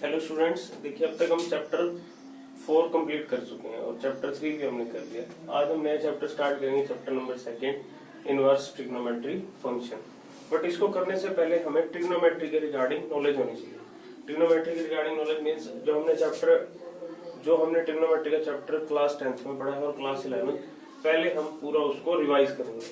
Hello students, देखिए अब तक हम चैप्टर 4 कंप्लीट कर चुके हैं और चैप्टर 3 भी हमने कर लिया। आज हम नया चैप्टर स्टार्ट करेंगे, chapter number 2, inverse trigonometry function. But इसको करने से पहले हमें ट्रिग्नोमेट्री के रिगार्डिंग नॉलेज होनी चाहिए। ट्रिग्नोमेट्री के रिगार्डिंग नॉलेज मीन्स जो हमने ट्रिग्नोमेट्री का चैप्टर क्लास 10th में पढ़ा है और क्लास 11 पहले हम पूरा उसको रिवाइज करेंगे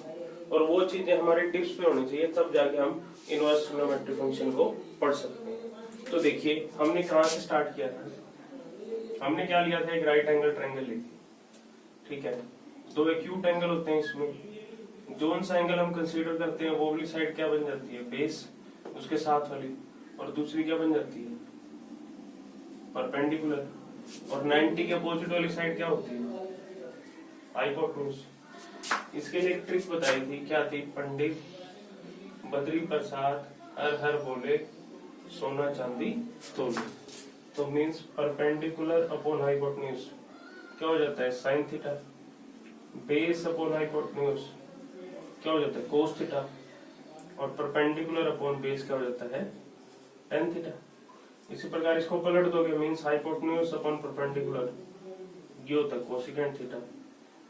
और वो चीजें हमारे टिप्स पे होनी चाहिए, तब जाके हम इनवर्स ट्रिग्नोमेट्री फंक्शन को पढ़ सकते हैं। तो देखिए हमने कहाँ से स्टार्ट किया था। हमने क्या लिया था, एक राइट एंगल ट्रायंगल ली थी। ठीक है, दो एक्यूट एंगल होते हैं इसमें। जोन सा एंगल हम कंसीडर करते हैं, वो वाली साइड क्या बन जाती है, बेस उसके साथ वाली, और दूसरी क्या बन जाती है, परपेंडिकुलर। और 90 के अपोजिट वाली साइड क्या होती है, हाइपोटेन्यूज। इसके लिए एक ट्रिक बताई थी, क्या थी, पंडित बद्री प्रसाद हर हर बोले सोना चांदी तोले। तो मींस परपेंडिकुलर अपॉन हाइपोटेन्यूज क्या हो जाता है, sine theta. Base upon hypotenuse क्या हो जाता है, कोस थीटा। और परपेंडिकुलर अपॉन बेस क्या हो जाता है, टेन थीटा। इसी प्रकार इसको पलट दोगे, मींस हाइपोटेन्यूज अपॉन परपेंडिकुलर ये होता है cosecant theta.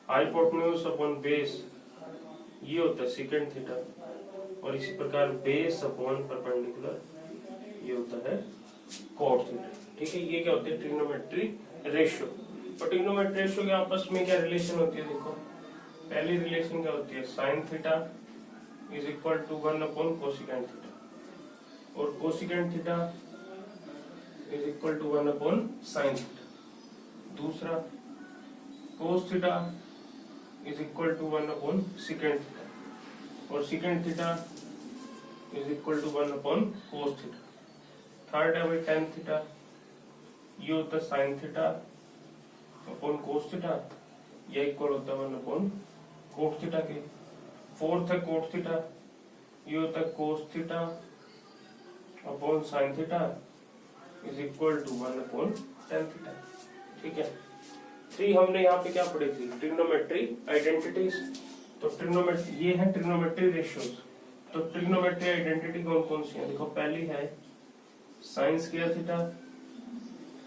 Hypotenuse upon base ये होता है सीकेंट थीटा। और इसी प्रकार बेस अपॉन परपेंडिकुलर ये होता है कॉट थीटा। ठीक है, ये क्या होते हैं, ट्रिग्नोमेट्री रेशियो। और ट्रिग्नोमेट्री रेशियो के आपस में क्या रिलेशन होती है, देखो पहली रिलेशन क्या होती है, sine theta is equal to 1 upon cosecant theta, और cosecant theta is equal to 1 upon sine theta. दूसरा cos theta is equal to 1 upon secant theta, और secant theta is equal to 1 upon cos theta. Third है भाई tan theta, ये होता है sine theta upon cos theta, ये equal होता है 1 अपॉन कोट थीटा के। फोर्थ है कोट थीटा, ये होता है cos theta upon sine theta is equal to 1 upon tan theta. ठीक है, 3 हमने यहाँ पे क्या पढ़ी थी, ट्रिग्नोमेट्री आइडेंटिटीज। तो ट्रिग्नोमेट्री ये है ट्रिग्नोमेट्री रेशियोज। तो ट्रिग्नोमेट्री आइडेंटिटी कौन कौन सी है, देखो पहली है sine square theta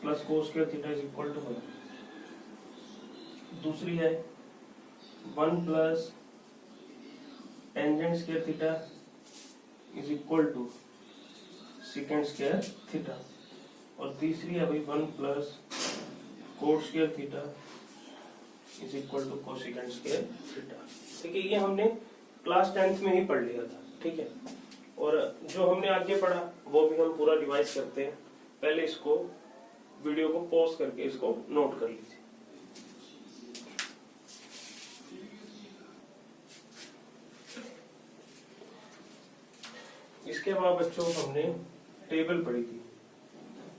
plus cos square theta is equal to 1। दूसरी है 1 plus tangent square theta is equal to secant square theta. और तीसरी है भाई 1 plus cot square theta is equal to cosecant square theta. ठीक है, ये हमने क्लास 10th में ही पढ़ लिया था। ठीक है, और जो हमने आगे पढ़ा वो भी हम पूरा रिवाइज करते हैं। पहले इसको वीडियो को पॉज करके इसको नोट कर लीजिए। इसके बाद बच्चों हमने टेबल पढ़ी थी।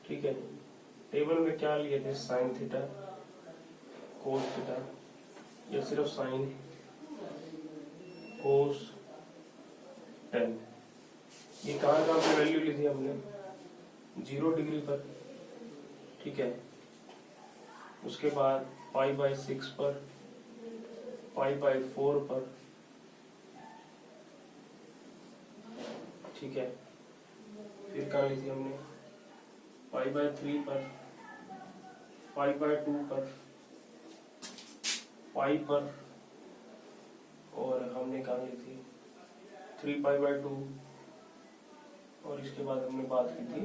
ठीक है, टेबल में क्या लिए थे, साइन थीटा कोस थीटा, या सिर्फ साइन कोस टेन। ये कहाँ कहाँ पे वैल्यू ली थी हमने, 0 डिग्री पर। ठीक है, उसके बाद π/6 पर, π/4 पर। ठीक है, फिर कहाँ ली थी हमने, π/3 पर, π/2 पर, पाई पर, और हमने कहाँ ली थी 3π/2, और इसके बाद हमने बात की थी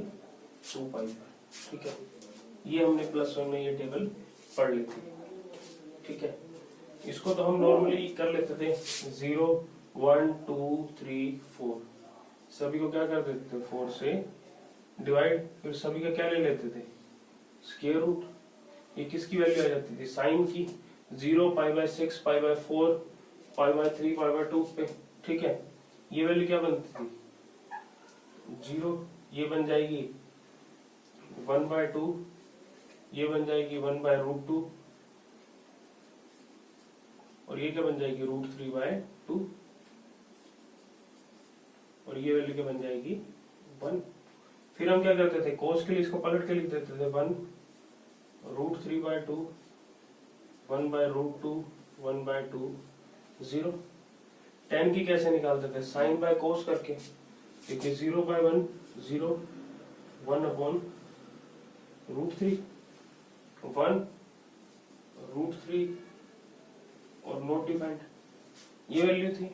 2π पर। ठीक है, ये हमने +1 में ये टेबल पढ़ ली थी। ठीक है, इसको तो हम नॉर्मली कर लेते थे 0 1 2 3 4, सभी को क्या कर देते थे 4 से डिवाइड, फिर सभी का क्या ले लेते थे, स्क्वायर रूट। ये किसकी वैल्यू आ जाती थी, साइन की, 0 π/6 π/4 π/3 π/2 पे। ठीक है, ये वैल्यू क्या बनती थी, 0, ये बन जाएगी 1/2, ये बन जाएगी 1/√2, और ये क्या बन जाएगी √3/2, और ये वैल्यू क्या बन जाएगी 1। फिर हम क्या करते थे, कोस के लिए इसको पलट के लिख देते थे 1 √3/2 1/√2 1/2 0। टेन की कैसे निकालते थे, साइन बाय कोस करके। देखिए 0/1 0 1 अपॉन √3, 1 √3 और नॉट डिफाइंड, ये वैल्यू थी।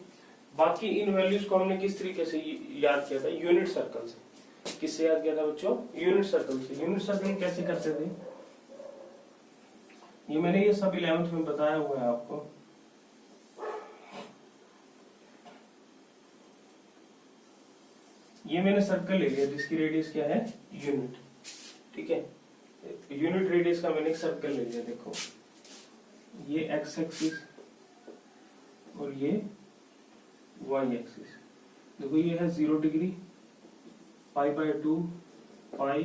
बाकी इन वैल्यूज को हमने किस तरीके से याद किया था? यूनिट सर्कल से। किससे याद किया था बच्चों? यूनिट सर्कल से। यूनिट सर्कल कैसे करते थे? ये मैंने ये सब 11th में बताया हुआ है आपको। ये मैंने सर्कल ले लिया जिसकी रेडियस क्या है? यूनिट। ठीक है, यूनिट रेडियस का मैंने एक सर्कल ले लिया। देखो ये एक्स एक्सिस और ये वाई एक्सिस। देखो ये है 0 डिग्री, π/2, पाई,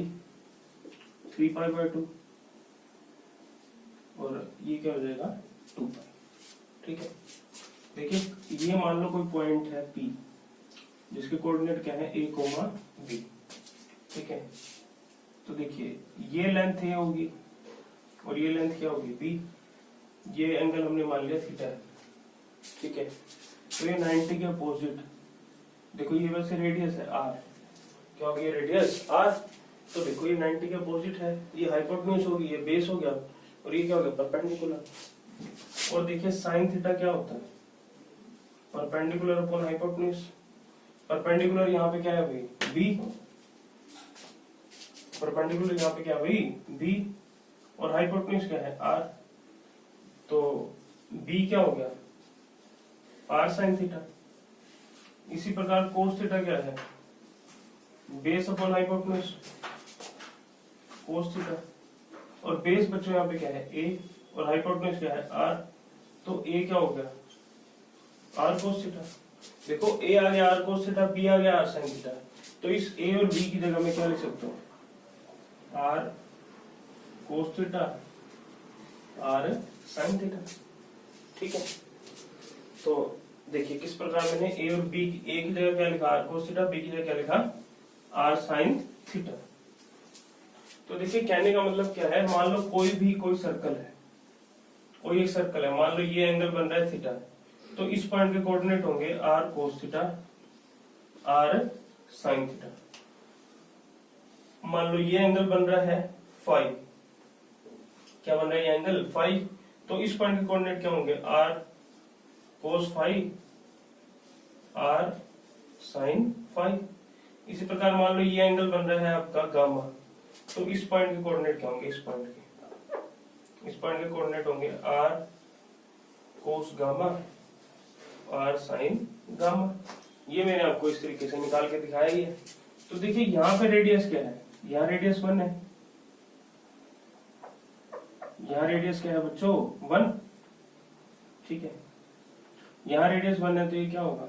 3π/2 और ये क्या हो जाएगा? 2π। ठीक है, देखिए ये मान लो कोई पॉइंट है P जिसके कोऑर्डिनेट क्या है? A, B। ठीक है, तो देखिए ये लेंथ A होगी और ये लेंथ क्या होगी? B। ये एंगल हमने मान लिया थीटा है। ठीक है, तो ये 90 के अपोजिट। देखो ये वैसे रेडियस है R, क्या होगी? Radius R। तो देखो ये 90 के अपोजिट है, ये हाइपोटेन्यूज होगी, ये बेस हो गया और ये क्या हो गया? परपेंडिकुलर। और देखिए साइन थीटा क्या होता है? Perpendicular upon hypotenuse. परपेंडिकुलर यहाँ पे क्या है भाई? B। परपेंडिकुलर यहाँ पे क्या है भाई? B। और हाइपोटेन्यूज क्या है? R। तो B क्या हो गया? R sine theta. इसी प्रकार कोस थीटा क्या है? Base upon hypotenuse, cos theta. और बेस बच्चों यहाँ पे क्या है? A और हाइपोटेन्यूज क्या है? R। तो A क्या हो गया? R cos theta. देखो A आ गया R कोस थीटा, B आ गया R साइन थीटा। तो इस A और B की जगह में क्या लिख सकते हो? R cos theta, R sine theta. ठीक है, तो देखिए किस प्रकार मैंने A और B, A की जगह क्या लिखा? R कोस थीटा, B की जगह क्या लिखा? R sine theta. तो देखिए कहने का मतलब क्या है? मान लो कोई सर्कल है, कोई एक सर्कल है, मान लो ये एंगल बन रहा है थीटा, तो इस पॉइंट के कोऑर्डिनेट होंगे R cos theta, R sine theta. मान लो ये एंगल बन रहा है फाई, क्या बन रहा है? ये एंगल फाई। तो इस पॉइंट के कोऑर्डिनेट क्या होंगे? R cos phi, R sine phi. इसी प्रकार मान लो ये एंगल बन रहा है आपका गामा, तो इस पॉइंट के कोऑर्डिनेट क्या होंगे? इस पॉइंट के कोऑर्डिनेट होंगे R cos gamma, R sign gamma. ये मैंने आपको इस तरीके से निकाल के दिखाया ही है। तो देखिए यहाँ पे रेडियस क्या है? यहाँ रेडियस 1 है, यहाँ रेडियस क्या है बच्चों? 1। ठीक है, यहाँ रेडियस 1 है, तो ये क्या होगा?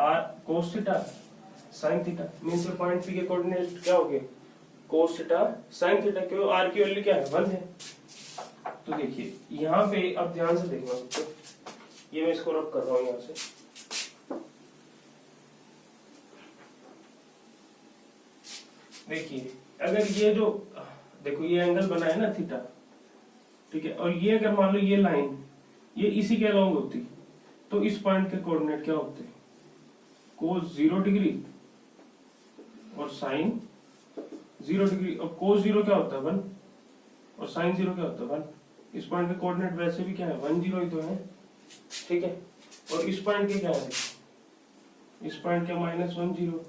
R cos theta sine theta. Means point P के कोऑर्डिनेट क्या हो गए? कोस थीटा साइन थीटा, क्योंकि R की वैल्यू क्या है? 1 है। तो देखिए यहाँ पे अब ध्यान से देखना बच्चों, ये मैं इसको रब कर रहा हूं यहाँ से। देखिए अगर ये जो देखो ये एंगल बना है ना थीटा, ठीक है, और ये अगर मान लो ये लाइन ये इसी के अलोंग होती, तो इस पॉइंट के कोऑर्डिनेट क्या होते? कोस 0 डिग्री और साइन 0 डिग्री। और कोस 0 क्या होता है? 1 और साइन 0 क्या होता है? 1। इस पॉइंट के कोऑर्डिनेट वैसे भी क्या है? 1 0 ही तो है। ठीक है, और इस पॉइंट के क्या है? इस पॉइंट के -1 0,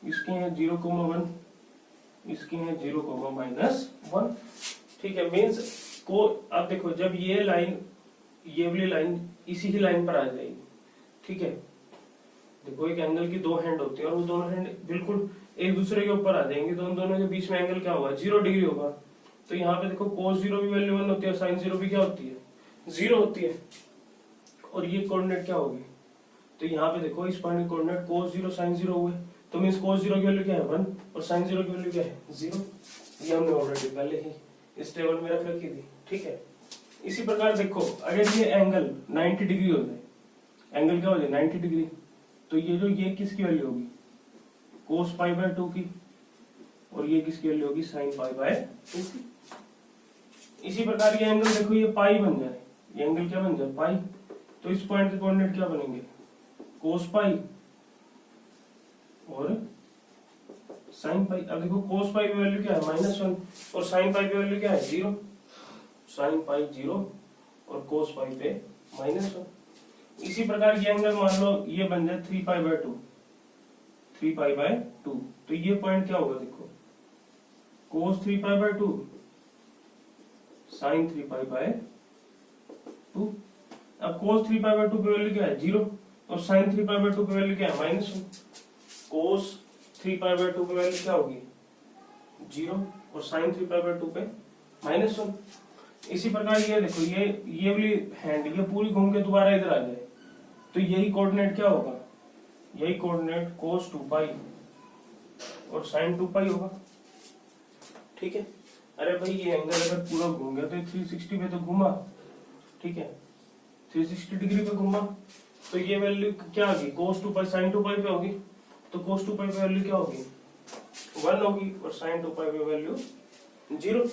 इसके हैं 0,1, इसके हैं 0,-1। ठीक है, मीन्स को अब देखो जब ये लाइन, ये वाली लाइन इसी ही लाइन पर आ जाएगी। ठीक है, देखो एक एंगल की 2 हैंड होती है और वो दोनों हैंड बिल्कुल एक दूसरे के ऊपर आ जाएंगे, तो उन दोनों के बीच में एंगल क्या होगा? 0 डिग्री होगा। तो यहाँ पे देखो cos 0 भी वैल्यू 1 होती है और sin 0 भी क्या होती है? 0 होती है। और ये कोऑर्डिनेट क्या होगी? तो यहाँ पे देखो इस पॉइंट के कोऑर्डिनेट cos 0 sin 0 हुए, तो मींस cos 0 की वैल्यू क्या है? 1 और sin 0 की वैल्यू क्या है? 0। ये हमने ऑलरेडी पहले ही इस टेबल में रख रखी थी। ठीक है, इसी प्रकार देखो अगर ये एंगल 90 डिग्री हो जाए, एंगल क्या हो जाए? 90 डिग्री, तो ये जो ये किसकी वैल्यू होगी? cos π/2 की, और ये किसकी वैल्यू होगी? sin π/2 की। इसी प्रकार ये एंगल देखो ये पाई बन जाए, ये एंगल क्या बन जाए? पाई। तो इस पॉइंट के कोऑर्डिनेट क्या बनेंगे? cos पाई और साइन पाई। अब देखो कोस पाई की वैल्यू क्या है -1 और साइन पाई की वैल्यू क्या है 0। साइन पाई 0 और कोस पाई पे -1। इसी प्रकार ये एंगल मान लो ये बन जाए 3π/2, 3π/2। तो ये पॉइंट क्या होगा देखो, कोस 3π/2 साइन 3π/2। अब कोस 3π/2 की वैल्यू क्या है 0 और साइन 3π/2 की वैल्यू क्या है -1। कोस 3π/2 की वैल्यू क्या होगी 0 और साइन 3π/2 पे -1। इसी प्रकार ये देखो ये वाली हैंड ये पूरी घूम के दोबारा इधर आ जाए तो यही कोऑर्डिनेट क्या होगा, यही कोऑर्डिनेट cos 2π और sin 2π होगा। ठीक है, अरे भाई ये एंगल अगर पूरा घूम गया तो 360 पे तो घूमा, ठीक है 360 डिग्री पे घूमा, तो ये वैल्यू क्या होगी cos 2π sin 2π पे होगी। तो cos 2π पे वैल्यू क्या होगी 1 होगी और sin 2π पे वैल्यू 0।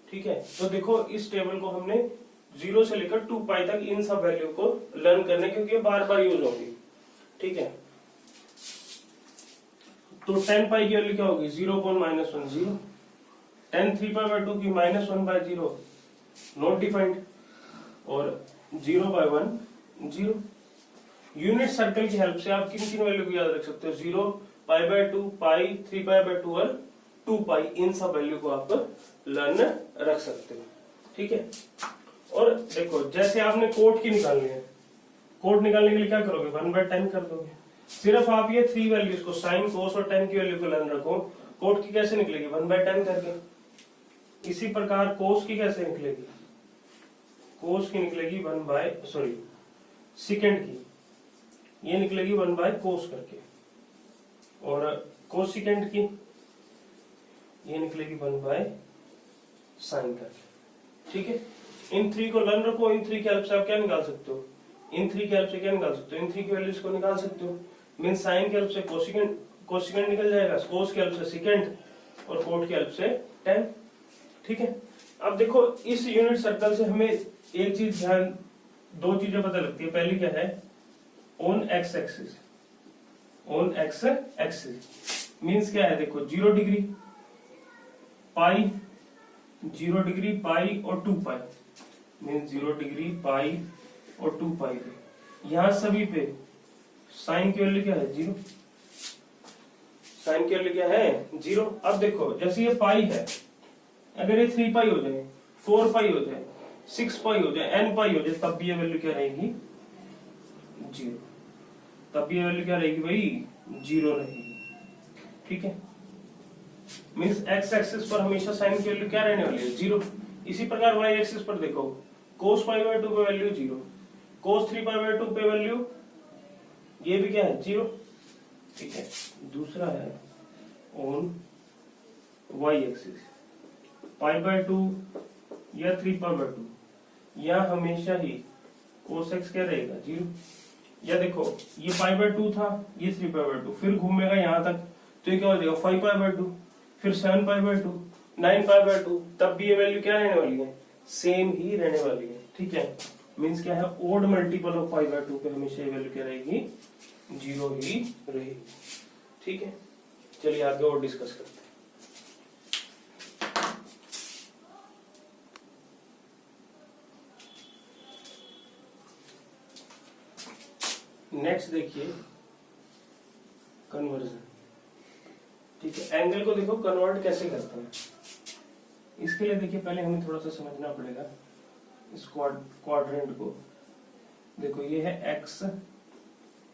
ठीक है, तो देखो इस टेबल को हमने 0 से लेकर 2π तक इन सब वैल्यू को लर्न करने, क्योंकि बार बार यूज होगी। ठीक है, तो 10π की वैल्यू क्या होगी 0.-1 0। tan 3π/2 की -1/0 नॉट डिफाइंड और 0/1 0। यूनिट सर्कल की हेल्प से आप किन किन वैल्यू को याद रख सकते हो 0, π/2, π, 3π/2 और 2π, इन सब वैल्यू को आप लर्न रख सकते हो। ठीक है, और देखो जैसे आपने कोट की निकालनी है, कोट निकालने के लिए क्या करोगे 1/10 कर दोगे। सिर्फ आप ये 3 वैल्यूज को साइन कोस और tan की वैल्यू को लर्न रखो, कोट की कैसे निकलेगी 1/10 करके। इसी प्रकार कोस की कैसे निकलेगी, कोस की निकलेगी सेकेंड की ये निकलेगी 1/cos करके, और कोसिकेंड की ये निकलेगी 1/sin करके। ठीक है, इन 3 को लर्न रखो, इन 3 की हेल्प से आप क्या निकाल सकते हो, इन 3 की हेल्प से क्या निकाल सकते हो, इन 3 की वैल्यूज को निकाल सकते हो। मीन साइन की हेल्प से कोसिकेंड निकल जाएगा, कोस की हेल्प से सेकेंड और कोट की हेल्प से tan। ठीक है, अब देखो इस यूनिट सर्कल से हमें एक चीज ध्यान, 2 चीजें पता लगती है। पहली क्या है on x axis, on x axis means क्या है देखो 0 डिग्री पाई, 0 डिग्री पाई और 2π मीन्स 0 डिग्री पाई और 2π। यहां सभी पे साइन की वैल्यू क्या है 0, साइन की वैल्यू क्या है 0। अब देखो जैसे ये पाई है, अगर ये 3π हो जाए, 4π हो जाए, 6π हो जाए, nπ हो जाए, तब भी ये वैल्यू क्या रहेगी 0, तब भी ये वैल्यू क्या रहेगी भाई 0 रहेगी। ठीक है, मीन्स एक्स एक्सिस पर हमेशा साइन की वैल्यू क्या रहने वाली है 0। इसी प्रकार वाई एक्सिस पर देखो cos π/2 पे वैल्यू 0, cos 3π/2 पे वैल्यू ये भी क्या है 0। ठीक है, दूसरा है ऑन वाई एक्सिस π/2 या 3π/2, या हमेशा ही cos x क्या रहेगा 0। या देखो ये π/2 था, ये 3π/2, फिर घूमेगा यहां तक तो ये क्या हो जाएगा 5π/2, फिर 7π/2, 9π/2, तब भी ये वैल्यू क्या रहने वाली है सेम ही रहने वाली है। ठीक है, मींस क्या है ओड मल्टीपल ऑफ π/2 पे हमेशा ये वैल्यू क्या रहेगी 0 ही रहेगी। ठीक है, चलिए आगे और डिस्कस करते हैं। नेक्स्ट देखिए कन्वर्जन। ठीक है, एंगल को देखो कन्वर्ट कैसे करते हैं। इसके लिए देखिए पहले हमें थोड़ा सा समझना पड़ेगा इस क्वाड्रेंट को। देखो ये है एक्स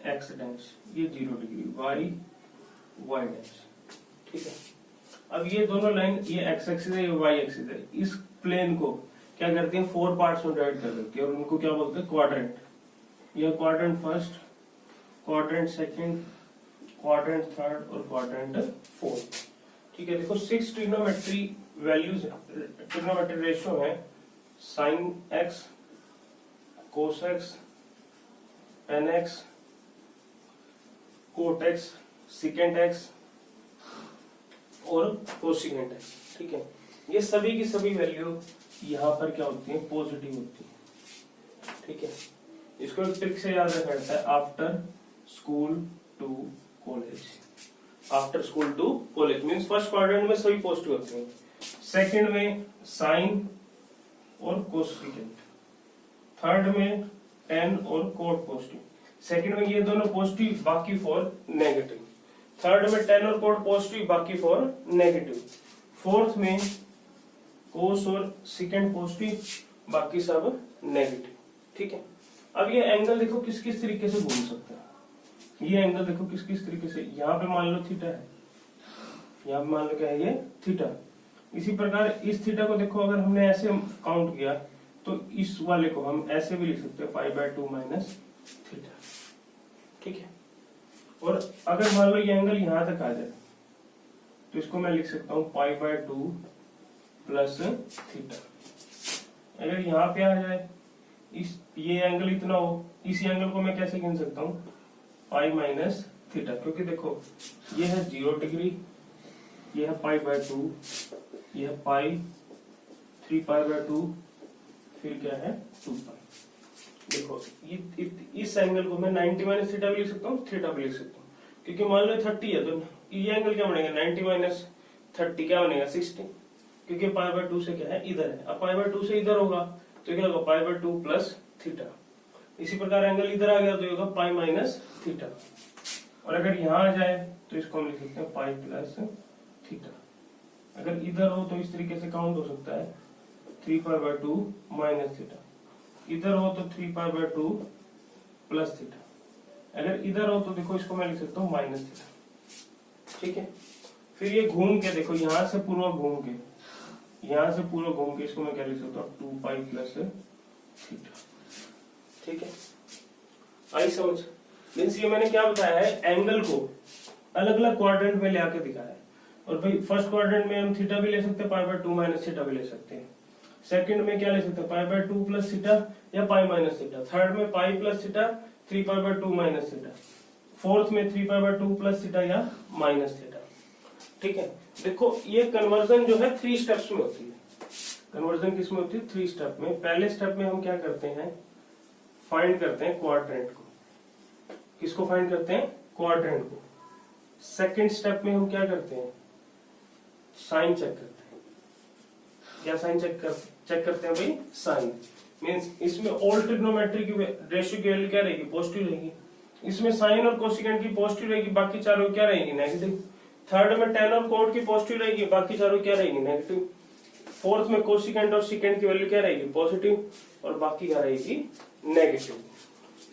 एक्स डैश, ये 0 डिग्री, वाई वाई डैश। ठीक है, अब ये दोनों लाइन, ये एक्स एक्सिस है, ये वाई एक्सिस है, इस प्लेन को क्या करते हैं 4 पार्ट्स में डिवाइड कर देते हैं और उनको क्या बोलते हैं क्वाड्रेंट। यह quadrant first, quadrant second, quadrant third और क्वाड्रेंट फोर्थ। ठीक है, देखो 6 ट्रिग्नोमेट्री वैल्यूज, ट्रिग्नोमेट्री रेशियो है sine x, cos x, tan x, cot x, secant x और कोसिकेंट एक्स। ठीक है, ये सभी की सभी वैल्यू यहाँ पर क्या होती है पॉजिटिव होती है। ठीक है, इसको एक ट्रिक से याद रखना है after school to college. After school to college means first quadrant में सभी पॉजिटिव होते हैं, सेकंड में साइन और कोसेकेंट, थर्ड में टेन और कोट पॉजिटिव, सेकंड में ये दोनों पॉजिटिव बाकी फॉर नेगेटिव, थर्ड में टेन और कोट पॉजिटिव बाकी फॉर नेगेटिव, फोर्थ में कोस और सेकंड पॉजिटिव बाकी सब नेगेटिव। ठीक है, अब ये एंगल देखो किस किस तरीके से घूम सकता है, ये एंगल देखो किस किस तरीके से, यहाँ पे मान लो थीटा है, यहाँ पे मान लो क्या है ये थीटा, इसी प्रकार इस थीटा को देखो अगर हमने ऐसे काउंट किया तो इस वाले को हम ऐसे भी लिख सकते हैं π/2 माइनस थीटा। ठीक है, और अगर मान लो ये एंगल यहां तक आ जाए तो इसको मैं लिख सकता हूं π/2 प्लस थीटा। अगर यहाँ पे आ जाए इस ये एंगल इतना हो, इस एंगल को मैं कैसे गिन सकता हूँ पाई माइनस थीटा, क्योंकि देखो ये है 0 डिग्री, ये है π/2, ये है पाई, 3π/2, फिर क्या है 2π। देखो इस एंगल को मैं 90 माइनस थीटा भी लिख सकता हूँ, थीटा भी लिख सकता हूँ, क्योंकि मान लो 30 है तो ये एंगल क्या बनेगा 90 माइनस 30 क्या बनेगा 60, क्योंकि π/2 से क्या है इधर है, अब π/2 से इधर होगा तो क्या होगा π/2 प्लस थीटा। इसी प्रकार एंगल इधर आ गया तो होगा पाई माइनस थीटा, और अगर यहाँ आ जाए तो इसको हम लिख सकते हैं पाई प्लस थीटा। अगर इधर हो तो इस तरीके से काउंट हो सकता है 3π/2 माइनस थीटा, इधर हो तो 3π/2 प्लस थीटा, अगर इधर हो तो देखो इसको मैं लिख सकता हूँ माइनस थीटा। ठीक है, फिर ये घूम के देखो यहाँ से पूर्व घूम के, यहाँ से पूर्व घूम के इसको मैं क्या लिख सकता हूँ 2π प्लस थीटा। ठीक है, आई समझ। मीन्स ये मैंने क्या बताया है, एंगल को अलग अलग क्वाड्रेंट में ले आके दिखाया है। और भाई फर्स्ट क्वाड्रेंट में हम थीटा भी ले सकते हैं, π/2 माइनस थीटा भी ले सकते हैं, सेकंड में क्या ले सकते हैं π/2 प्लस थीटा या पाई माइनस थीटा, थर्ड में pi plus theta 3π/2 minus theta, fourth में 3π/2 प्लस थीटा या माइनस थीटा। ठीक है, देखो ये कन्वर्जन जो है 3 स्टेप्स में होती है। कन्वर्जन किस में होती है 3 स्टेप में। पहले स्टेप में हम क्या करते हैं, फाइंड करते हैं क्वाड्रेंट को। किसको फाइंड करते हैं, क्वाड्रेंट को। सेकंड स्टेप में हम क्या करते हैं, साइन चेक करते हैं। क्या साइन चेक करते हैं भाई, साइन। मींस इसमें ऑल ट्रिग्नोमेट्री की रेशियो की वैल्यू क्या रहेगी, पॉजिटिव रहेगी। इसमें साइन और कोसेकेंट की पॉजिटिव रहेगी, बाकी चारों क्या रहेगी, नेगेटिव। थर्ड में टेन और कोट की पॉजिटिव रहेगी, बाकी चारों क्या रहेगी, नेगेटिव। फोर्थ में कोसेकेंट और सेकेंट की वैल्यू क्या रहेगी, पॉजिटिव, और बाकी क्या रहेगी, नेगेटिव।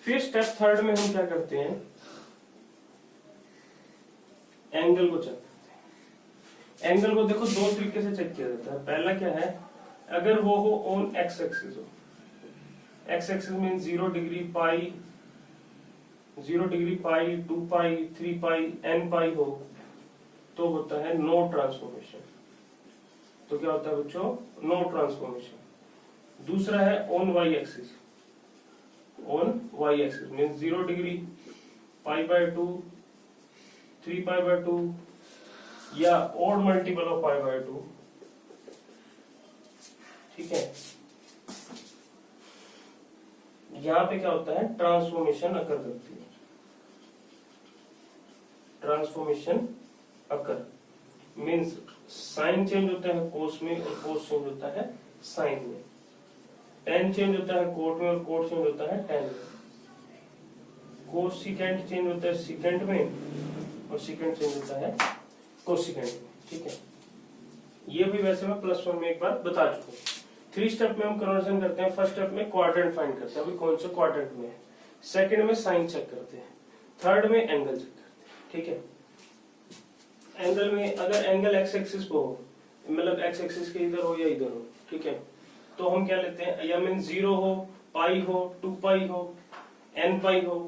फिर स्टेप थर्ड में हम क्या करते हैं, एंगल को चेक करते हैं। एंगल को देखो 2 तरीके से चेक किया जाता है। पहला क्या है, अगर वो हो ऑन एक्स एक्सिस हो, x axis mean 0 degree pi, 0 degree pi, 2π, 3π, nπ हो तो होता है नो ट्रांसफॉर्मेशन। तो क्या होता है बच्चों, नो ट्रांसफॉर्मेशन। दूसरा है on y axis, on y axis mean 0 degree π/2, 3π/2 या ऑड मल्टीपल ऑफ π/2। ठीक है, यहां पे क्या होता है, ट्रांसफॉर्मेशन अकर करती है, ट्रांसफॉर्मेशन अकर मीन्स साइन चेंज होता है कोस में और कोस चेंज होता है साइन में, टेन चेंज होता है कोट में और कोट चेंज होता है टेन में, कोसिकेंट चेंज होता है सिकेंट में और सिकेंट चेंज होता है कोसिकेंट में। ठीक है, ये भी वैसे मैं +1 में एक बार बता चुका हूँ। 3 स्टेप में हम कन्वर्जन करते हैं। फर्स्ट स्टेप में क्वाड्रेंट फाइंड करते हैं, अभी कौन से क्वाड्रेंट में है। सेकंड में साइन चेक करते हैं, थर्ड में एंगल चेक करते हैं। ठीक है, एंगल में अगर एंगल एक्स एक्सिस पे हो, मतलब एक्स एक्सिस के इधर हो या इधर हो, ठीक है, तो हम क्या लेते हैं, या मीन 0 हो, पाई हो, 2π हो, nπ हो,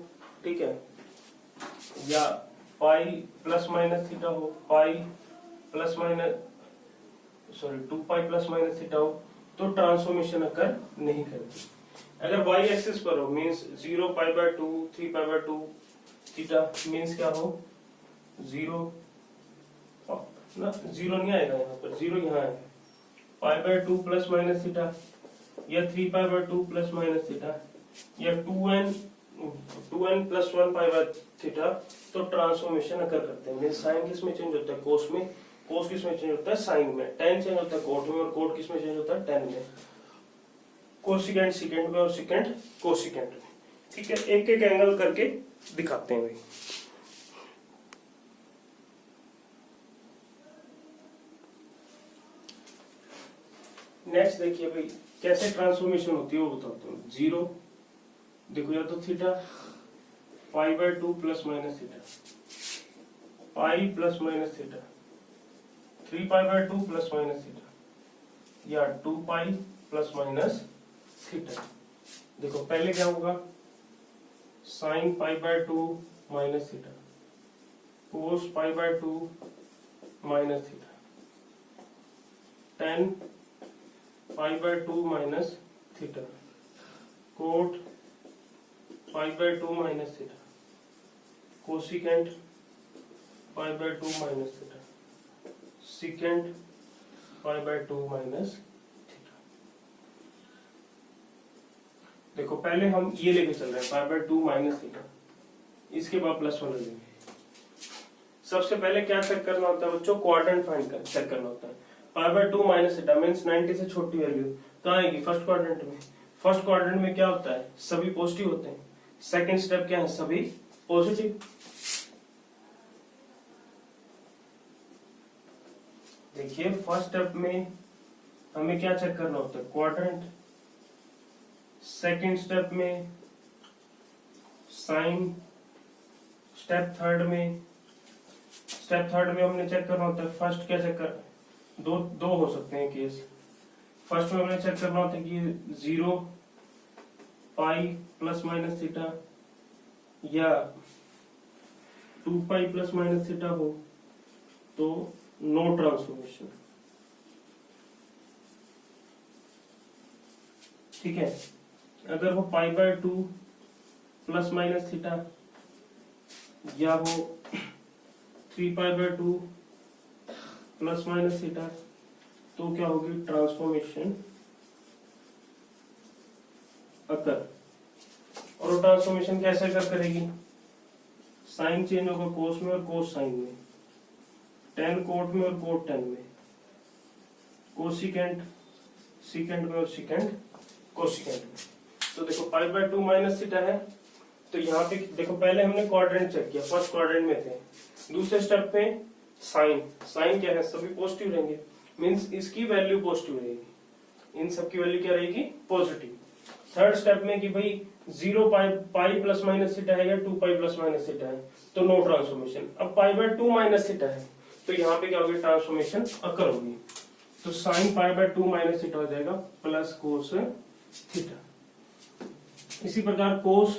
ठीक है, या पाई प्लस माइनस थीटा हो, pi plus minus 2π plus minus theta हो, तो ट्रांसफॉर्मेशन अकर नहीं करती। अगर y एक्सिस पर हो मींस 0 π/2, 3π/2 थीटा मींस क्या हो 0 ना, 0 नहीं आएगा यहाँ पर, 0 यहाँ है, π/2 प्लस माइनस थीटा या 3π/2 प्लस माइनस थीटा या 2n 2n+1 pi by theta, तो ट्रांसफॉर्मेशन अगर करते हैं साइन किस में चेंज होता है, कोस में, कोस किस में चेंज होता है, साइन में, टेन चेंज होता है कोट में, और कोट किस में चेंज होता है, टेन में, कोसिकेंट सिकेंट में और सिकेंट कोसिकेंट में। ठीक है, एक एक एंगल करके दिखाते हैं भाई। नेक्स्ट देखिए भाई कैसे ट्रांसफॉर्मेशन होती है वो बताता हूँ। 0 देखो, या तो theta pi by 2 plus minus theta, pi plus minus theta, 3 pi by 2 plus minus theta, या 2 पाई प्लस माइनस थीटा। देखो पहले क्या होगा, sign pi by 2 minus theta, cos pi by 2 minus theta, tan pi by 2 minus theta, cot pi by 2 minus theta, cosecant pi by 2 minus theta, secant pi by 2 minus theta. देखो पहले हम ये लेके चल रहे हैं पाई बाय 2 माइनस थीटा, इसके बाद +1 ले लेंगे। सबसे पहले क्या चेक करना होता है बच्चों, क्वाड्रेंट फाइंड कर चेक करना होता है। Pi by 2 minus theta means 90 से छोटी वैल्यू कहाँ आएगी, फर्स्ट क्वाड्रेंट में। फर्स्ट क्वाड्रेंट में क्या होता है, सभी पॉजिटिव होते हैं। सेकंड स्टेप क्या है, सभी पॉजिटिव। देखिए फर्स्ट स्टेप में हमें क्या चेक करना होता है, क्वाड्रेंट। सेकंड स्टेप में साइन। स्टेप थर्ड में हमने चेक करना होता है, फर्स्ट क्या चेक कर, दो हो सकते हैं केस। फर्स्ट में हमने चेक करना होता है कि 0 पाई प्लस माइनस थीटा या 2 पाई प्लस माइनस थीटा हो तो नो ट्रांसफॉर्मेशन। ठीक है, अगर वो पाई बाय 2 प्लस माइनस थीटा या वो 3 pi by 2 plus minus theta, तो क्या होगी, ट्रांसफॉर्मेशन अकर। और वो ट्रांसफॉर्मेशन कैसे अकर करेगी, साइन चेंज होगा कोस में और कोस साइन में, टेन कोट में और कोट टेन में, कोसिकेंट सिकेंट में और सिकेंट कोसिकेंट में। तो देखो पाई बाय 2 माइनस थीटा है, तो यहाँ पे देखो पहले हमने क्वाड्रेंट चेक किया, फर्स्ट क्वाड्रेंट में थे। दूसरे स्टेप पे साइन क्या है, सभी पॉजिटिव रहेंगे, मींस इसकी वैल्यू पॉजिटिव रहेगी, इन सब की वैल्यू क्या रहेगी, पॉजिटिव। थर्ड स्टेप में कि भाई 0 पाई प्लस माइनस थीटा है या 2 पाई प्लस माइनस थीटा है, तो नो ट्रांसफॉर्मेशन। अब पाई बाय 2 माइनस थीटा है, तो यहाँ पे क्या होगी, ट्रांसफॉर्मेशन अकर होगी। तो sine pi by 2 minus theta हो जाएगा प्लस कोस थीटा। इसी प्रकार cos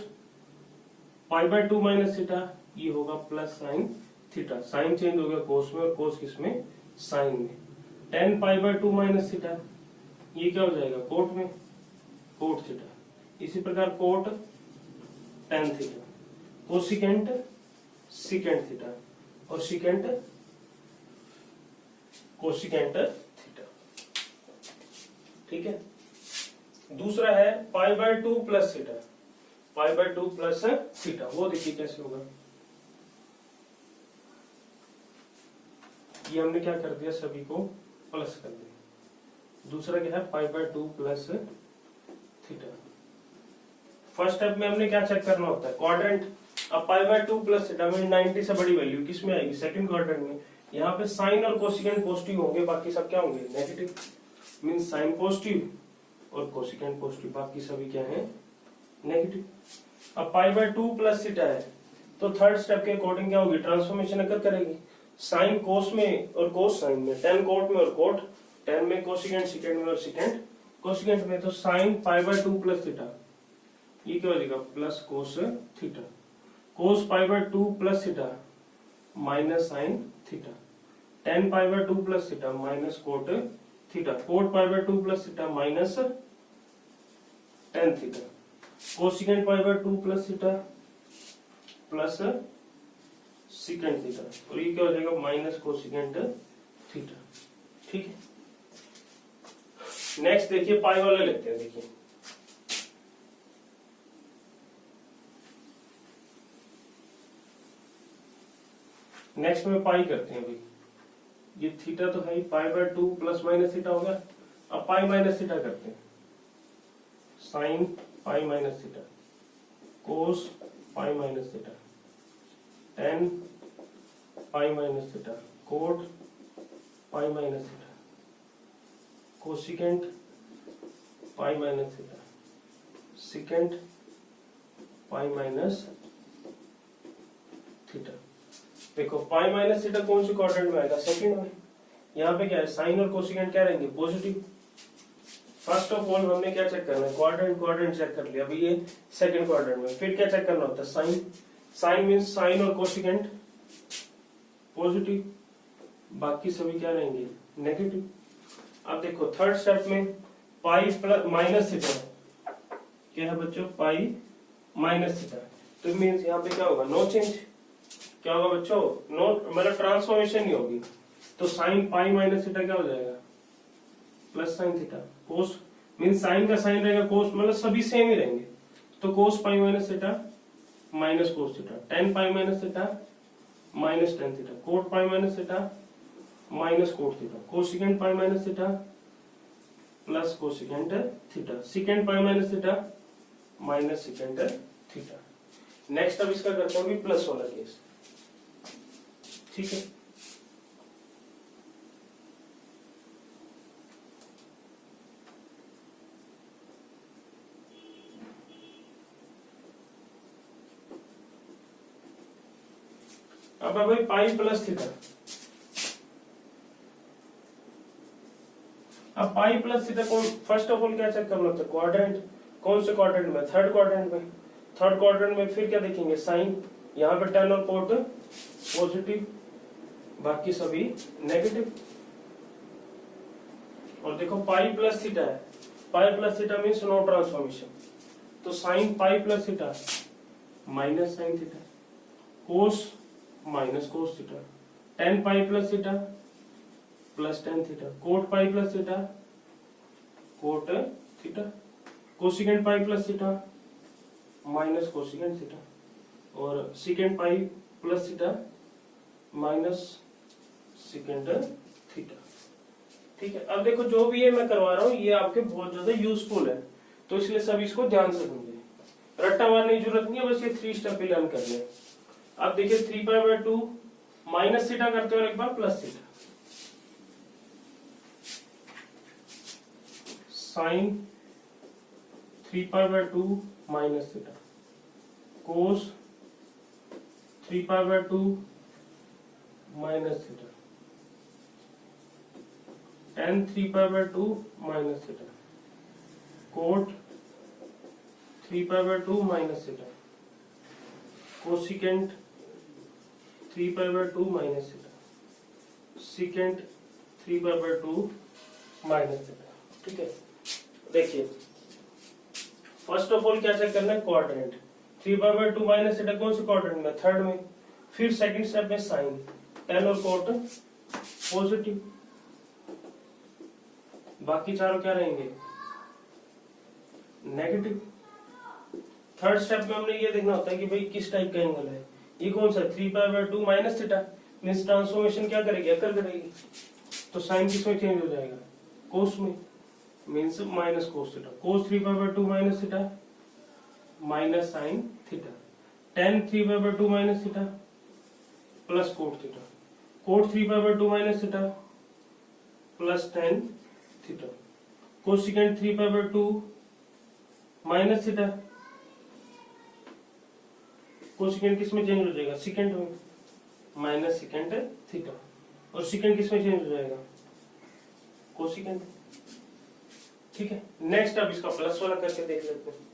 pi by 2 minus theta ये होगा plus sine theta, sine change हो गया कोस में और कोस किसमें, साइन में। Tan pi by 2 minus theta ये क्या हो जाएगा, कोट में, कोट थीटा। इसी प्रकार cot tan theta, cosecant secant theta और सिकेंट कोसिकेंट थीटा। ठीक है, दूसरा है pi by 2 plus theta, pi by 2 plus theta, वो देखिए कैसे होगा। ये हमने क्या कर दिया, सभी को प्लस कर दिया। दूसरा क्या है, pi by 2 plus theta. First step में हमने क्या चेक करना होता है, क्वाड्रेंट। अब पाई बाय 2 प्लस थीटा में 90 से बड़ी वैल्यू किस में आएगी, सेकंड क्वाड्रेंट में। यहाँ पे साइन और कोसिकेंट पॉजिटिव होंगे, बाकी सब क्या होंगे, नेगेटिव। मींस साइन पॉजिटिव और कोसिकेंट पॉजिटिव, बाकी सभी क्या है, नेगेटिव। अब पाई बाय 2 प्लस थीटा है, तो थर्ड स्टेप के अकॉर्डिंग क्या होगी, ट्रांसफॉर्मेशन अकर करेगी। साइन कोस में और कोस साइन में, टेन कोट में और कोट टेन में, कोसिकेंट सिकेंट में और सिकेंट कोसिकेंट में। तो sine pi by 2 plus theta ये क्या हो जाएगा, plus cos theta. Cos pi by 2 plus theta minus sine theta. Tan pi by 2 plus theta minus cot theta. Cot pi by 2 plus theta minus tan theta. Cosecant pi by 2 plus theta plus secant theta, और ये क्या हो जाएगा, minus cosecant theta. ठीक है, next देखिए पाई वाला लेते हैं। देखिए नेक्स्ट में पाई करते हैं भाई, ये थीटा तो है ही, pi by 2 plus minus theta होगा। अब पाई माइनस थीटा करते हैं, sine pi minus theta, cos pi minus theta, tan pi minus theta, cot pi minus theta, cosecant pi minus theta, secant pi minus theta. देखो pi minus theta कौन सी quadrant में आएगा, second में। यहाँ पे क्या है, साइन और कोसिकेंट क्या रहेंगे, पॉजिटिव। फर्स्ट ऑफ ऑल हमने क्या चेक करना है, क्वाड्रेंट, क्वाड्रेंट चेक कर लिया, अभी ये सेकंड क्वाड्रेंट में। फिर क्या चेक करना होता है, साइन, साइन मीन्स साइन और कोसिकेंट पॉजिटिव, बाकी सभी क्या रहेंगे, नेगेटिव। अब देखो थर्ड स्टेप में पाई प्लस माइनस थीटा, क्या है बच्चों, पाई माइनस थीटा, तो मीन्स यहाँ पे क्या होगा, नो चेंज। क्या होगा बच्चों, नो, मतलब ट्रांसफॉर्मेशन नहीं होगी। तो साइन पाई माइनस थीटा क्या हो जाएगा, plus sine theta. Cos means sine का साइन रहेगा, कोस मतलब सभी सेम ही रहेंगे, तो cos pi minus theta minus cos theta, tan pi minus theta minus tan theta, cot pi minus theta minus cot theta, cosecant pi minus theta plus cosecant theta, secant pi minus theta minus secant theta. Next अब इसका करते हैं plus वाला case, ठीक है। अब भाई पाई plus theta, अब पाई प्लस थीटा कौन, फर्स्ट ऑफ ऑल क्या चेक करना होता है, क्वाड्रेंट, कौन से क्वाड्रेंट में, थर्ड क्वाड्रेंट में। थर्ड क्वाड्रेंट में फिर क्या देखेंगे, साइन, यहाँ पे टेन और कोट पॉजिटिव, बाकी सभी नेगेटिव। और देखो पाई प्लस थीटा है, pi plus theta means no transformation, तो sine pi plus theta minus sine theta, cos minus cos theta, tan pi plus theta plus tan theta, cot pi plus theta cot theta, cosecant pi plus theta minus cosecant theta, और secant pi plus theta minus secant theta. ठीक है, अब देखो जो भी ये मैं करवा रहा हूँ ये आपके बहुत ज्यादा यूजफुल है, तो इसलिए सब इसको ध्यान से समझे, रट्टा मारने की जरूरत नहीं है, बस ये 3 स्टेप लर्न कर ले। अब देखिए 3 पाई बाय 2 माइनस थीटा करते हैं और एक बार plus theta, sine 3 pi by 2 minus theta, cos 3 pi by 2 minus theta, tan 3 pi by 2 minus theta, cot 3 pi by 2 minus theta, cosecant 3 pi by 2 minus theta, secant 3 pi by 2 minus theta. ठीक है, देखिए first of all क्या check करना है, quadrant, 3 pi by 2 minus theta कौन से quadrant में, third में। फिर सेकंड स्टेप में साइन, टेन और कोट पॉजिटिव, बाकी चारों क्या रहेंगे, नेगेटिव। थर्ड स्टेप में हमने ये देखना होता है कि भाई किस टाइप का एंगल है, ये कौन सा 3 pi by 2 minus theta means transformation क्या करेगी, अकर करेगी, तो साइन किसमें चेंज हो जाएगा, कोस में, means minus cos theta, cos 3 pi by 2 minus theta minus sine theta, tan 3 pi by 2 minus theta plus cot theta, cot 3 pi by 2 minus theta plus tan theta, cosecant 3 pi by 2 minus theta, cosecant किसमें change हो जाएगा, secant में, minus secant theta, और secant किसमें change हो जाएगा, cosecant. ठीक है, नेक्स्ट अब इसका प्लस वाला करके देख लेते हैं।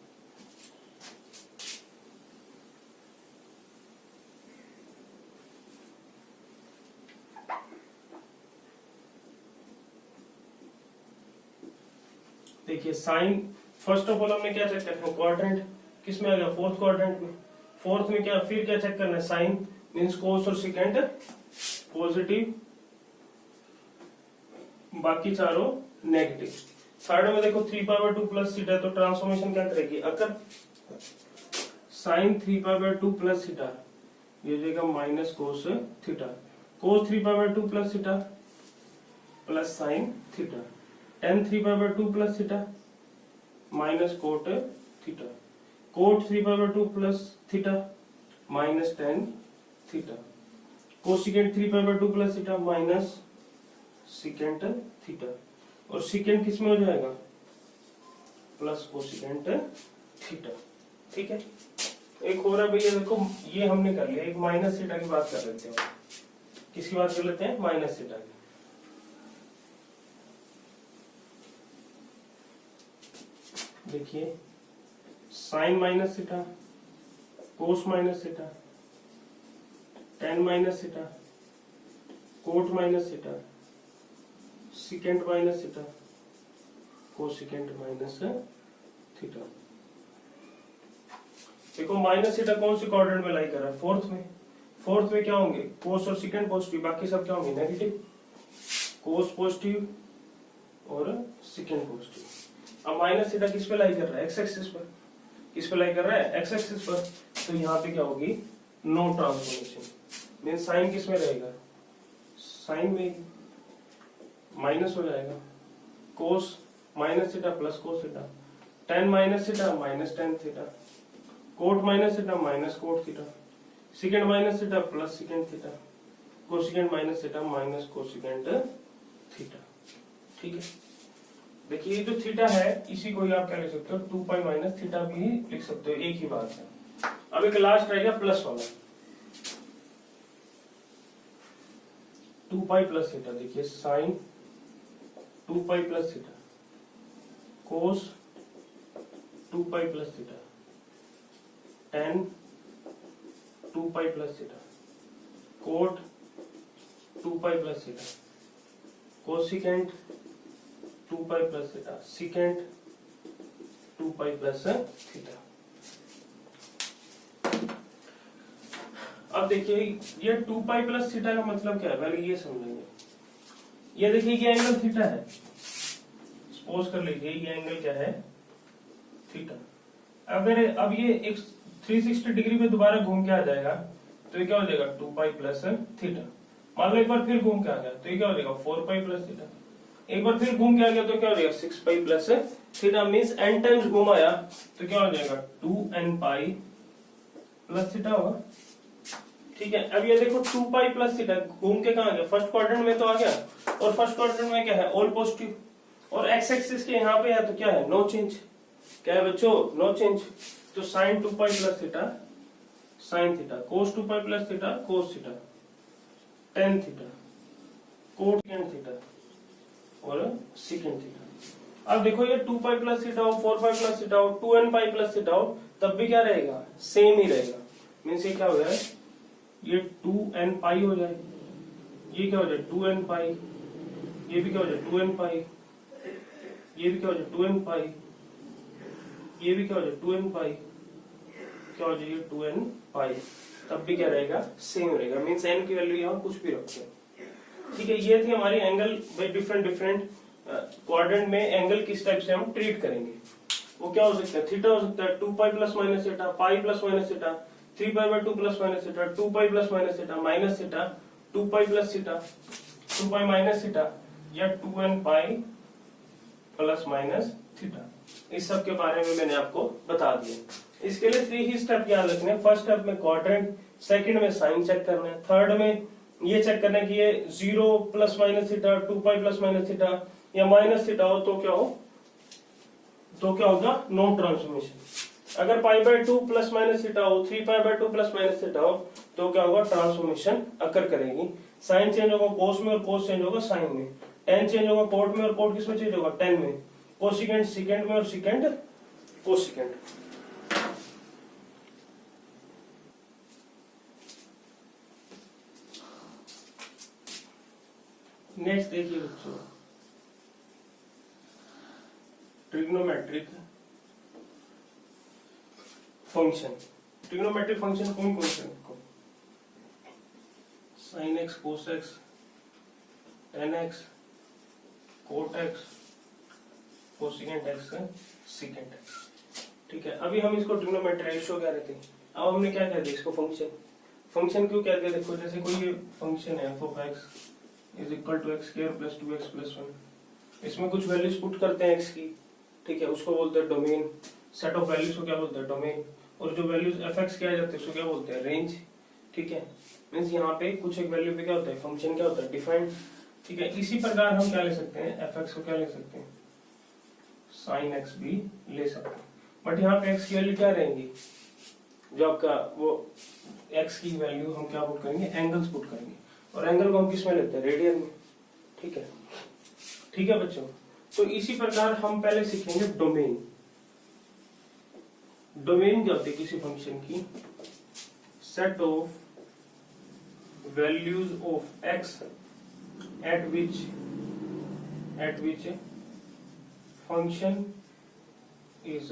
देखिए साइन, फर्स्ट ऑफ ऑल हमने क्या चेक करना है, क्वाड्रेंट किसमें आ गया, फोर्थ क्वाड्रेंट में। फोर्थ में क्या, फिर क्या चेक करना है, साइन मींस कोस और सिकेंट पॉजिटिव, बाकी चारों नेगेटिव। थर्ड में देखो 3 पाई बाय 2 प्लस थीटा, तो ट्रांसफॉर्मेशन क्या करेगी, अकर, sine 3 pi by 2 plus theta ये हो जाएगा minus cos theta, cos 3π/2 plus theta plus sine theta, tan 3π/2 plus theta minus cot theta, cot 3π/2 plus theta minus tan theta, cosecant 3π/2 plus theta minus secant theta, और secant किस में हो जाएगा plus cosecant theta. ठीक है, एक हो रहा है भैया, देखो ये हमने कर लिया, एक माइनस थीटा की बात कर लेते हैं। किसकी बात कर लेते हैं? माइनस थीटा की। देखिए sine minus theta, cos minus theta, tan minus theta, cot minus theta, secant minus theta, cosecant minus theta. देखो माइनस थीटा कौन सी क्वाड्रेंट में लाई कर रहा है? फोर्थ में। फोर्थ में क्या होंगे? कोस और सिकेंट पॉजिटिव, बाकी सब क्या होंगे? नेगेटिव। कोस पॉजिटिव और सिकेंट पॉजिटिव। अब माइनस थीटा किस पे लाई कर रहा है? एक्स एक्सिस पर। किस पे लाई कर रहा है? एक्स एक्सिस पर। तो यहाँ पे क्या होगी? No transformation. मीन साइन किस में रहेगा? साइन में माइनस हो जाएगा। Cos minus theta plus cos theta, tan minus theta minus tan theta, cot minus theta minus cot theta, secant minus theta plus secant theta, cosecant minus theta minus cosecant theta. ठीक है, देखिए ये जो theta है इसी को ही आप क्या लिख सकते हो? 2π माइनस थीटा भी लिख सकते हो, एक ही बात है। अब एक लास्ट रहेगा प्लस वाला, 2π प्लस थीटा। देखिए sine 2π plus theta, cos 2π plus theta, tan 2π plus theta, cot 2π plus theta, cosecant 2π plus theta, secant 2π plus theta. अब देखिए ये 2π प्लस थीटा का मतलब क्या है, पहले ये समझेंगे। ये देखिए ये एंगल थीटा है, सपोज कर लीजिए ये एंगल क्या है? थीटा। अगर अब ये एक 360 डिग्री पे दोबारा घूम के आ जाएगा तो ये क्या हो जाएगा? 2π प्लस थीटा। मान लो एक बार फिर घूम के आ गया तो ये क्या हो जाएगा? 4π प्लस थीटा। एक बार फिर घूम के आ गया तो क्या हो जाएगा? 6π plus theta. Means n times घूम आया तो क्या हो जाएगा? 2nπ प्लस थीटा होगा। ठीक है, अब ये देखो 2π प्लस थीटा घूम के कहा गया? फर्स्ट क्वाड्रेंट में तो आ गया, और फर्स्ट क्वाड्रेंट में क्या है? ऑल पॉजिटिव, और एक्स एक्सिस के यहाँ पे है तो क्या है? No change. क्या है बच्चों? No change. तो sine 2π plus theta sine theta, cos 2π plus theta cos theta, tan theta, cot theta और सिकेंट थीटा। अब देखो ये 2π प्लस थीटा हो, 4π प्लस थीटा हो, 2nπ प्लस थीटा हो, तब भी क्या रहेगा? सेम ही रहेगा। मीन्स ये क्या हो जाए? ये 2nπ हो जाए, ये क्या हो जाए? 2nπ, ये भी क्या हो जाए? 2nπ, ये भी क्या हो जाए? 2nπ, ये भी क्या हो जाए? 2nπ, क्या हो जाए? 2nπ, तब भी क्या रहेगा? सेम रहेगा। मीन्स n की वैल्यू यहाँ कुछ भी रखते हैं। ठीक है, ये थी हमारी एंगल बाय डिफरेंट क्वाड्रेंट में एंगल किस टाइप से हम ट्रीट करेंगे। वो क्या हो सकता है? थीटा हो सकता है 2π plus minus theta, pi plus minus theta, 3π/2 plus minus theta, 2π plus minus theta, minus theta, 2π plus theta, 2π minus theta, या 2nπ प्लस माइनस थीटा। इस सब के बारे में मैंने आपको बता दिया। इसके लिए 3 ही स्टेप याद रखने हैं। फर्स्ट स्टेप में क्वाड्रेंट, सेकंड में साइन चेक करना है, थर्ड में ये चेक करना है कि ये 0 plus minus theta, 2π plus minus theta या माइनस थीटा हो तो क्या हो? तो क्या होगा? No transformation. अगर π/2 प्लस माइनस थीटा हो, 3π/2 प्लस माइनस थीटा हो तो क्या होगा? ट्रांसफॉर्मेशन अकर करेगी। साइन चेंज होगा कोस में और कोस चेंज होगा साइन में, tan चेंज होगा कोट में और कोट किस में चेंज होगा? tan में, कोसिकेंट सिकेंट में और सिकेंट कोसिकेंट। नेक्स्ट देखिए बच्चों, ट्रिग्नोमेट्रिक फंक्शन। ट्रिग्नोमेट्रिक फंक्शन कौन कौन से? Sine x, cos x, tan x, cot x, cosecant x, secant x. ठीक है, अभी हम इसको ट्रिग्नोमेट्री रेशियो कह रहे थे, अब हमने क्या कह दिया? इसको फंक्शन। फंक्शन क्यों कहते हैं, देखो जैसे कोई ये फंक्शन है f(x) is equal to x square plus 2x plus 1, इसमें कुछ वैल्यूज पुट करते हैं x की, ठीक है, उसको बोलते हैं डोमेन। सेट ऑफ वैल्यूज को क्या बोलते हैं, डोमेन। और जो वैल्यूज f(x) के आ जाते हैं उसको क्या बोलते हैं, रेंज, ठीक है। मींस यहाँ पे कुछ एक वैल्यू पे क्या होता है, फंक्शन क्या होता है, डिफाइंड, ठीक है। इसी प्रकार हम क्या ले सकते हैं, f(x) को क्या ले सकते हैं, sin x भी ले सकते हैं। बट यहाँ पे x की वैल्यू क्या रहेंगी, जो आपका वो x की वैल्यू हम क्या पुट करेंगे, एंगल्स पुट करेंगे। और एंगल को हम किस में लेते हैं, रेडियन में, ठीक है। ठीक है बच्चों, तो इसी प्रकार हम पहले सीखेंगे डोमेन। डोमेन क्या होती है किसी फंक्शन की, set of values of x eight which function is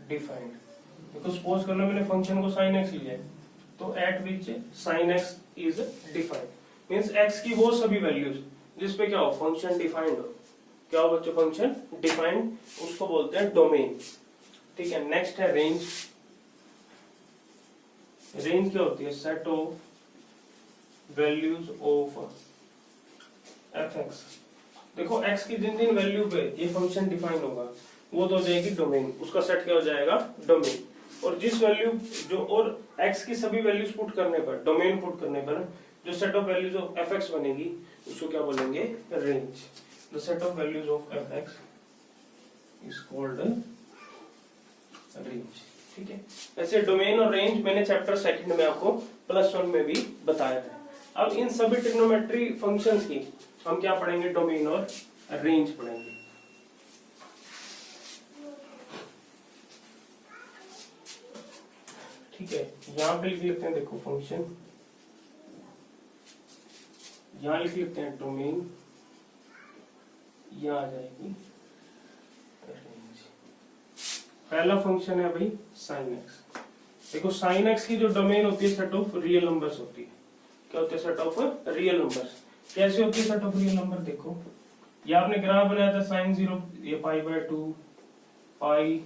defined. देखो सपोज कर लो मैंने फंक्शन को sin x लिया है, तो eight which sin x is defined, means x की वो सभी वैल्यूज जिसपे क्या हो, फंक्शन डिफाइंड हो। क्या हो बच्चों, फंक्शन डिफाइंड, उसको बोलते हैं डोमेन, ठीक है। नेक्स्ट है रेंज। रेंज क्या होती है, set of values of f(x). देखो x की जिन जिन वैल्यू पे ये फंक्शन डिफाइन होगा वो तो हो जाएगी डोमेन, उसका सेट क्या हो जाएगा, डोमेन। और जिस वैल्यू जो और x की सभी वैल्यूज पुट करने पर, डोमेन पुट करने पर जो set of values of f(x) बनेगी उसको क्या बोलेंगे, range. The set of values of f(x) is called range, ठीक है। ऐसे डोमेन और रेंज मैंने चैप्टर 2 में आपको +1 में भी बताया है। अब इन सभी ट्रिग्नोमेट्री फंक्शंस की हम क्या पढ़ेंगे, डोमेन और रेंज पढ़ेंगे। ठीक है, यहां पे लिख लेते हैं, देखो फंक्शन, यहां लिख लेते हैं डोमेन, यहां आ जाएगी रेंज। पहला फंक्शन है भाई sin x। देखो sin x की जो डोमेन होती है सेट ऑफ रियल नंबर्स होती है। क्या होते हैं, सेट ऑफ रियल नंबर्स। कैसे होती है सेट ऑफ रियल नंबर, देखो ये आपने ग्राफ बनाया था sin 0, ये π/2, पाई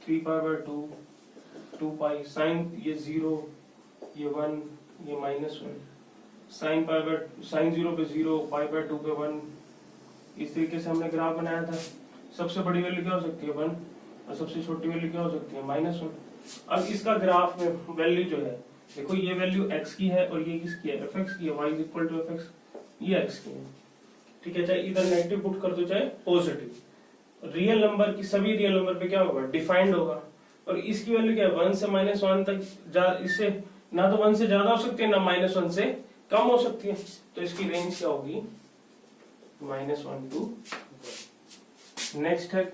3π/2, 2π, sin ये 0, ये 1, ये -1, sin 0 पे 0, π/2 पे 1। इस तरीके से हमने ग्राफ बनाया था। सबसे बड़ी वैल्यू क्या हो सकती है, 1, और सबसे छोटी वैल्यू क्या हो सकती है, -1। अब इसका ग्राफ में वैल्यू जो है, देखो ये वैल्यू x की है और ये किसकी है, f(x) की है, y = f(x), ये x की है, ठीक है। चाहे इधर नेगेटिव पुट कर दो चाहे पॉजिटिव, रियल नंबर की सभी रियल नंबर पे क्या होगा, डिफाइंड होगा। और इसकी वैल्यू क्या है, 1 से -1 तक, इससे ना तो 1 से ज्यादा हो सकती है ना -1 से कम हो सकती है। तो इसकी रेंज क्या होगी, -1 to 1। नेक्स्ट है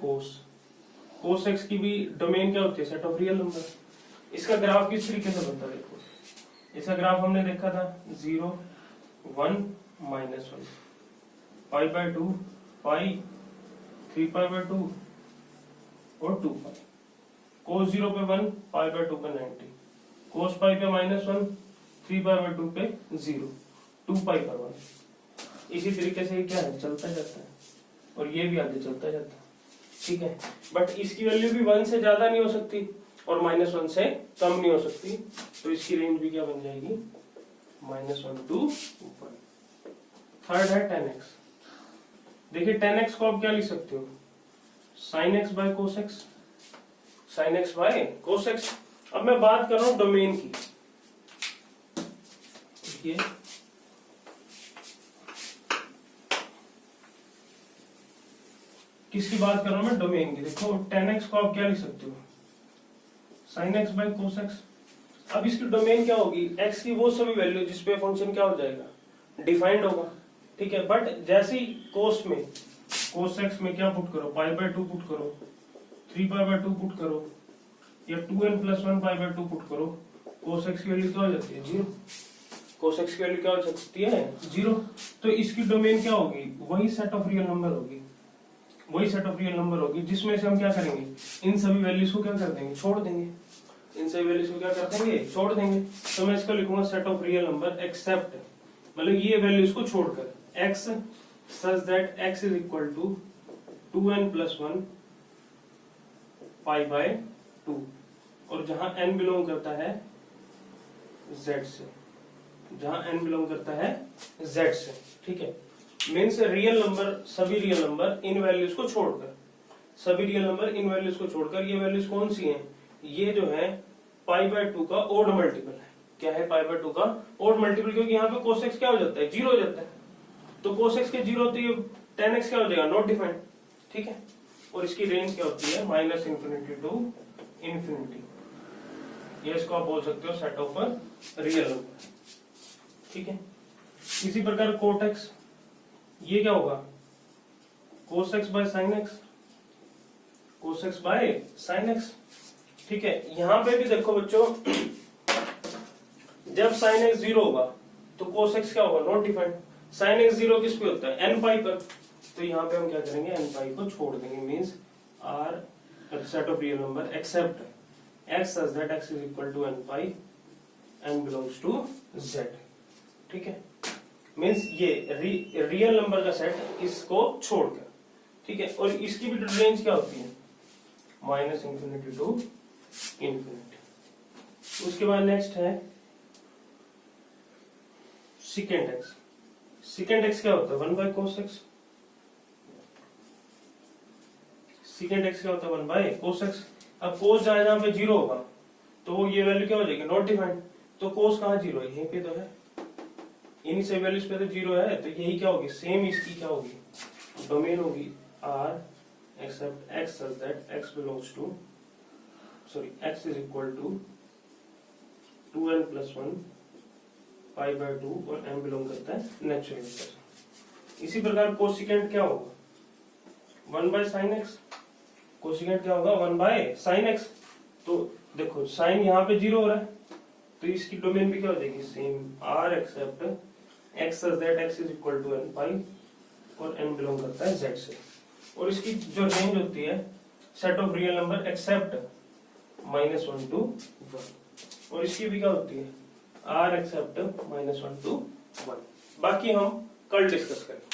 cos x की भी डोमेन क्या होती है, सेट ऑफ रियल नंबर। इसका ग्राफ किस तरीके से बनता है, देखो इसका ग्राफ हमने देखा था 0, 1, -1, π/2, पाई 3π/2 और 2π। cos 0 पे 1, π/2 पे 90, cos π पे -1, 3π/2 पे 0, 2π पर 1। इसी तरीके से क्या है, चलता जाता है, और ये भी आगे चलता जाता है, ठीक है। बट इसकी वैल्यू भी 1 से ज्यादा नहीं हो सकती और -1 से कम नहीं हो सकती, तो इसकी रेंज भी क्या बन जाएगी, -1 to 1। थर्ड है tan x। देखिए tan x को आप क्या लिख सकते हो, sin x by cos x, sin x by cos x। अब मैं बात कर रहा हूं डोमेन की, देखिए किसकी बात कर रहा हूं मैं, डोमेन की। देखो tan x को आप क्या लिख सकते हो, sin x by cos x। अब इसकी डोमेन क्या होगी, x की वो सभी वैल्यू जिसपे फंक्शन क्या हो जाएगा, डिफाइंड होगा, ठीक है। बट जैसे ही cos x में क्या पुट करो, π/2 पुट करो, 3π/2 पुट करो, या 2n + 1 π/2 पुट करो, cos x की वैल्यू क्या हो जाती है, 0। cos x की वैल्यू क्या हो सकती है, 0। तो इसकी डोमेन क्या होगी, वही सेट ऑफ रियल नंबर होगी, वही सेट ऑफ रियल नंबर होगी, जिसमें से हम क्या करेंगे, इन सभी वैल्यूज को क्या कर देंगे, छोड़ देंगे, इन सभी वैल्यूज को क्या कर देंगे, छोड़ देंगे। तो मैं इसको लिखूंगा set of real number accept, मतलब ये वैल्यूज को छोड़कर, x such that x is equal to 2n + 1 π/2, और जहां n बिलोंग करता है z से, जहां n बिलोंग करता है z से, ठीक है। मीन्स रियल नंबर, सभी रियल नंबर इन वैल्यूज को छोड़कर, सभी रियल नंबर इन वैल्यूज को छोड़कर, ये वैल्यूज कौन सी हैं? ये जो है π/2 का ओड मल्टीपल है। क्या है π/2 का ओड मल्टीपल? क्योंकि यहाँ पे cos x क्या हो जाता है? 0 हो जाता है। तो cos x के 0 होते ही tan x क्या हो जाएगा? नॉट डिफाइंड, ठीक है। और इसकी रेंज क्या होती है? -∞ टू ∞। ये इसको आप बोल सकते हो सेट ऑफ रियल नंबर, ठीक है। इसी प्रकार cot x, ये क्या होगा? cos x by sin x, cos x by sin x, ठीक है। यहां पे भी देखो बच्चों, जब sin x 0 होगा तो cos x क्या होगा? Not defined. sin x 0 किस पे होता है? n पाई पर। तो यहाँ पे हम क्या करेंगे? n पाई को छोड़ देंगे। Means r set of real number accept x such that x is equal to n pi, n belongs to z, ठीक है। मींस ये रियल नंबर का सेट इसको छोड़कर, ठीक है। और इसकी भी रेंज क्या होती है? -∞ टू ∞। उसके बाद नेक्स्ट है secant x। secant x क्या होता है? 1 by cos x। secant x क्या होता है? 1 by cos x। अब cos जहां पे 0 होगा तो ये वैल्यू क्या हो जाएगी? Not defined. तो cos कहाँ 0 है? यहीं पे तो है, इन्हीं से वैल्यूज पे तो 0 है। तो यही क्या होगी? सेम इसकी क्या होगी? डोमेन होगी r except x such that x belongs to, sorry, x is equal to 2n plus 1 π/2 और m बिलोंग करता है नेचुरल नंबर। इसी प्रकार कोसिकेंट क्या होगा? 1 by sin x। कोसिकेंट क्या होगा? 1 by sin x। तो देखो साइन यहाँ पे 0 हो रहा है, तो इसकी डोमेन भी क्या हो जाएगी? Same r except x such that x is equal to n pi और n बिलोंग करता है z से। और इसकी जो रेंज होती है set of real number except -1 to 1। और इसकी भी क्या होती है? r except -1 to 1। बाकी हम कल डिस्कस करेंगे।